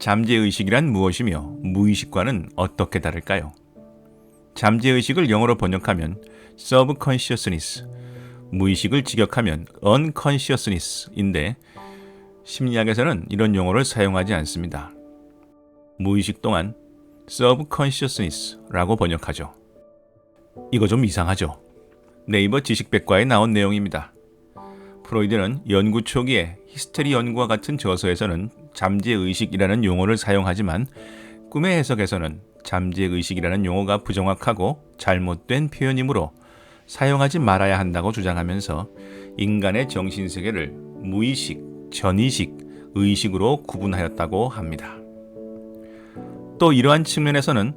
잠재의식이란 무엇이며 무의식과는 어떻게 다를까요? 잠재의식을 영어로 번역하면 subconsciousness, 무의식을 직역하면 unconsciousness인데 심리학에서는 이런 용어를 사용하지 않습니다. 무의식 또한 subconsciousness라고 번역하죠. 이거 좀 이상하죠? 네이버 지식백과에 나온 내용입니다. 프로이드는 연구 초기에 히스테리 연구와 같은 저서에서는 잠재의식이라는 용어를 사용하지만 꿈의 해석에서는 잠재의식이라는 용어가 부정확하고 잘못된 표현이므로 사용하지 말아야 한다고 주장하면서 인간의 정신세계를 무의식, 전의식, 의식으로 구분하였다고 합니다. 또 이러한 측면에서는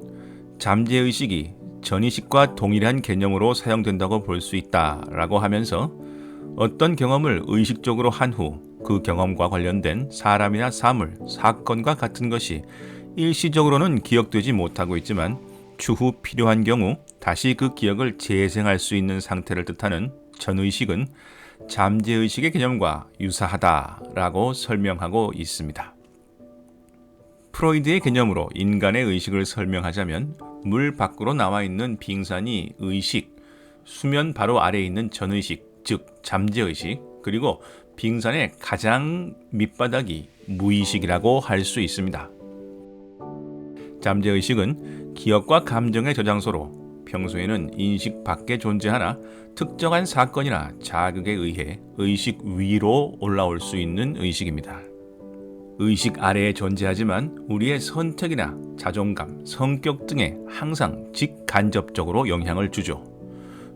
잠재의식이 전의식과 동일한 개념으로 사용된다고 볼 수 있다라고 하면서 어떤 경험을 의식적으로 한 후 그 경험과 관련된 사람이나 사물, 사건과 같은 것이 일시적으로는 기억되지 못하고 있지만 추후 필요한 경우 다시 그 기억을 재생할 수 있는 상태를 뜻하는 전의식은 잠재의식의 개념과 유사하다라고 설명하고 있습니다. 프로이드의 개념으로 인간의 의식을 설명하자면 물 밖으로 나와 있는 빙산이 의식, 수면 바로 아래에 있는 전의식, 즉 잠재의식, 그리고 빙산의 가장 밑바닥이 무의식이라고 할 수 있습니다. 잠재의식은 기억과 감정의 저장소로 평소에는 인식 밖에 존재하나 특정한 사건이나 자극에 의해 의식 위로 올라올 수 있는 의식입니다. 의식 아래에 존재하지만 우리의 선택이나 자존감, 성격 등에 항상 직간접적으로 영향을 주죠.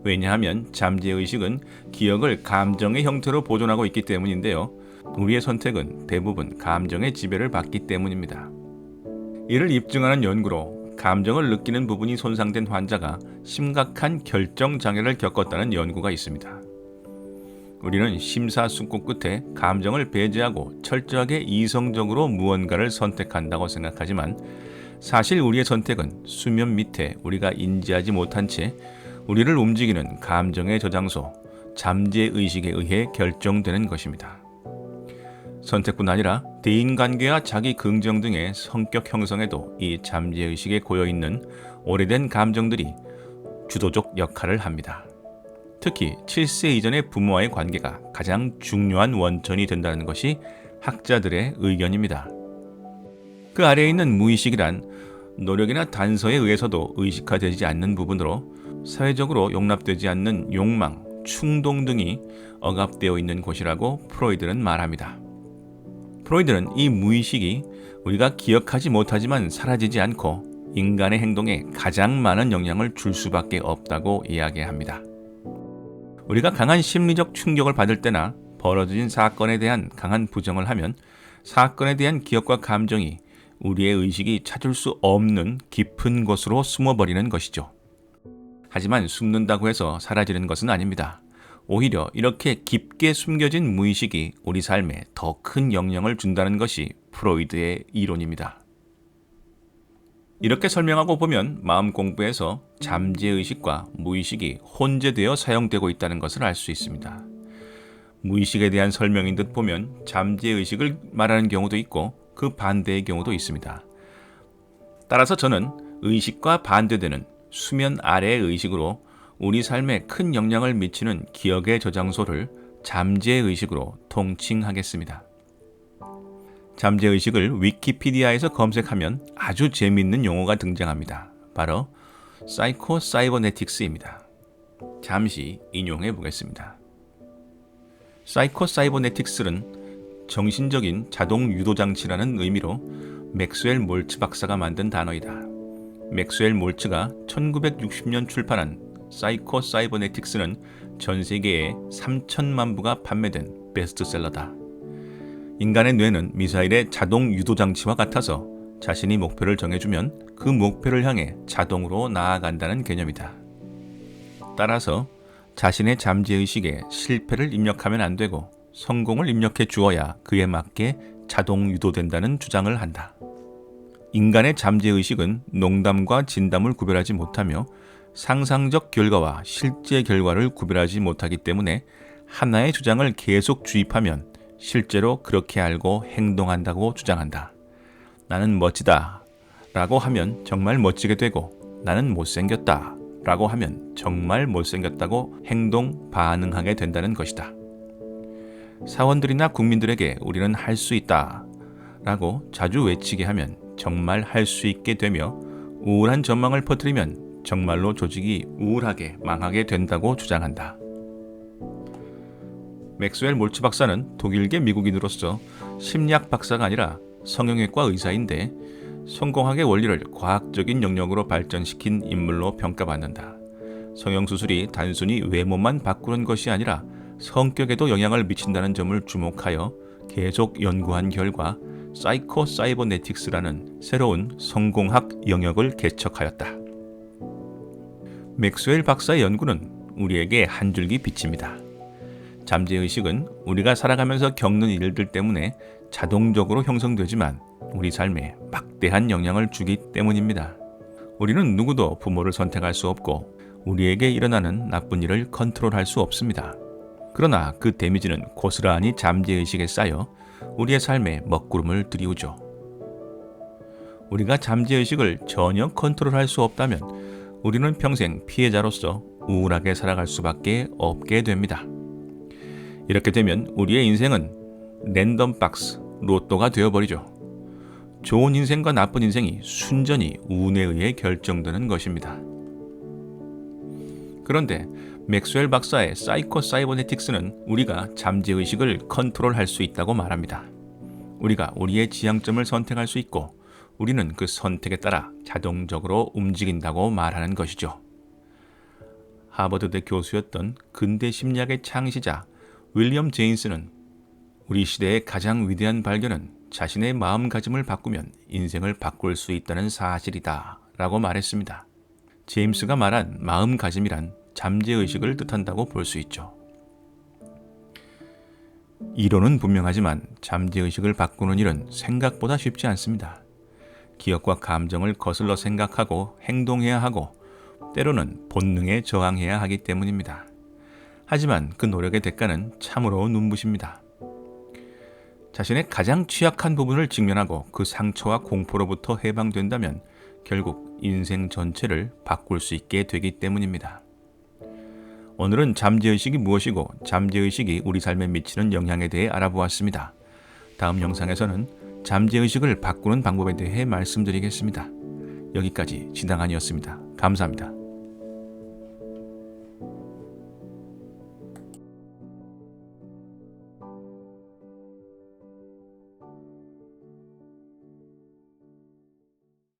왜냐하면 잠재의식은 기억을 감정의 형태로 보존하고 있기 때문인데요. 우리의 선택은 대부분 감정의 지배를 받기 때문입니다. 이를 입증하는 연구로 감정을 느끼는 부분이 손상된 환자가 심각한 결정장애를 겪었다는 연구가 있습니다. 우리는 심사숙고 끝에 감정을 배제하고 철저하게 이성적으로 무언가를 선택한다고 생각하지만 사실 우리의 선택은 수면 밑에 우리가 인지하지 못한 채 우리를 움직이는 감정의 저장소, 잠재의식에 의해 결정되는 것입니다. 선택뿐 아니라 대인관계와 자기 긍정 등의 성격 형성에도 이 잠재의식에 고여있는 오래된 감정들이 주도적 역할을 합니다. 특히 7세 이전의 부모와의 관계가 가장 중요한 원천이 된다는 것이 학자들의 의견입니다. 그 아래에 있는 무의식이란 노력이나 단서에 의해서도 의식화되지 않는 부분으로 사회적으로 용납되지 않는 욕망, 충동 등이 억압되어 있는 곳이라고 프로이드는 말합니다. 프로이드는 이 무의식이 우리가 기억하지 못하지만 사라지지 않고 인간의 행동에 가장 많은 영향을 줄 수밖에 없다고 이야기합니다. 우리가 강한 심리적 충격을 받을 때나 벌어진 사건에 대한 강한 부정을 하면 사건에 대한 기억과 감정이 우리의 의식이 찾을 수 없는 깊은 곳으로 숨어버리는 것이죠. 하지만 숨는다고 해서 사라지는 것은 아닙니다. 오히려 이렇게 깊게 숨겨진 무의식이 우리 삶에 더 큰 영향을 준다는 것이 프로이드의 이론입니다. 이렇게 설명하고 보면 마음 공부에서 잠재의식과 무의식이 혼재되어 사용되고 있다는 것을 알 수 있습니다. 무의식에 대한 설명인 듯 보면 잠재의식을 말하는 경우도 있고 그 반대의 경우도 있습니다. 따라서 저는 의식과 반대되는 수면 아래의 의식으로 우리 삶에 큰 영향을 미치는 기억의 저장소를 잠재의식으로 통칭하겠습니다. 잠재의식을 위키피디아에서 검색하면 아주 재미있는 용어가 등장합니다. 바로 사이코사이버네틱스입니다. 잠시 인용해 보겠습니다. 사이코사이버네틱스는 정신적인 자동 유도장치라는 의미로 맥스웰 몰츠 박사가 만든 단어이다. 맥스웰 몰츠가 1960년 출판한 사이코사이버네틱스는 전 세계에 3천만 부가 판매된 베스트셀러다. 인간의 뇌는 미사일의 자동 유도장치와 같아서 자신이 목표를 정해주면 그 목표를 향해 자동으로 나아간다는 개념이다. 따라서 자신의 잠재의식에 실패를 입력하면 안 되고 성공을 입력해 주어야 그에 맞게 자동 유도된다는 주장을 한다. 인간의 잠재의식은 농담과 진담을 구별하지 못하며 상상적 결과와 실제 결과를 구별하지 못하기 때문에 하나의 주장을 계속 주입하면 실제로 그렇게 알고 행동한다고 주장한다. 나는 멋지다 라고 하면 정말 멋지게 되고, 나는 못생겼다 라고 하면 정말 못생겼다고 행동, 반응하게 된다는 것이다. 사원들이나 국민들에게 우리는 할 수 있다 라고 자주 외치게 하면 정말 할 수 있게 되며, 우울한 전망을 퍼뜨리면 정말로 조직이 우울하게 망하게 된다고 주장한다. 맥스웰 몰츠 박사는 독일계 미국인으로서 심리학 박사가 아니라 성형외과 의사인데, 성공학의 원리를 과학적인 영역으로 발전시킨 인물로 평가받는다. 성형수술이 단순히 외모만 바꾸는 것이 아니라 성격에도 영향을 미친다는 점을 주목하여 계속 연구한 결과 사이코사이버네틱스라는 새로운 성공학 영역을 개척하였다. 맥스웰 박사의 연구는 우리에게 한 줄기 빛입니다. 잠재의식은 우리가 살아가면서 겪는 일들 때문에 자동적으로 형성되지만 우리 삶에 막대한 영향을 주기 때문입니다. 우리는 누구도 부모를 선택할 수 없고 우리에게 일어나는 나쁜 일을 컨트롤할 수 없습니다. 그러나 그 데미지는 고스란히 잠재의식에 쌓여 우리의 삶에 먹구름을 들이우죠. 우리가 잠재의식을 전혀 컨트롤할 수 없다면 우리는 평생 피해자로서 우울하게 살아갈 수밖에 없게 됩니다. 이렇게 되면 우리의 인생은 랜덤 박스, 로또가 되어버리죠. 좋은 인생과 나쁜 인생이 순전히 운에 의해 결정되는 것입니다. 그런데 맥스웰 박사의 사이코사이버네틱스는 우리가 잠재의식을 컨트롤할 수 있다고 말합니다. 우리가 우리의 지향점을 선택할 수 있고 우리는 그 선택에 따라 자동적으로 움직인다고 말하는 것이죠. 하버드대 교수였던 근대 심리학의 창시자 윌리엄 제임스는 우리 시대의 가장 위대한 발견은 자신의 마음가짐을 바꾸면 인생을 바꿀 수 있다는 사실이다 라고 말했습니다. 제임스가 말한 마음가짐이란 잠재의식을 뜻한다고 볼 수 있죠. 이론은 분명하지만 잠재의식을 바꾸는 일은 생각보다 쉽지 않습니다. 기억과 감정을 거슬러 생각하고 행동해야 하고 때로는 본능에 저항해야 하기 때문입니다. 하지만 그 노력의 대가는 참으로 눈부십니다. 자신의 가장 취약한 부분을 직면하고 그 상처와 공포로부터 해방된다면 결국 인생 전체를 바꿀 수 있게 되기 때문입니다. 오늘은 잠재의식이 무엇이고 잠재의식이 우리 삶에 미치는 영향에 대해 알아보았습니다. 다음 영상에서는 잠재의식을 바꾸는 방법에 대해 말씀드리겠습니다. 여기까지 지당한이었습니다. 감사합니다.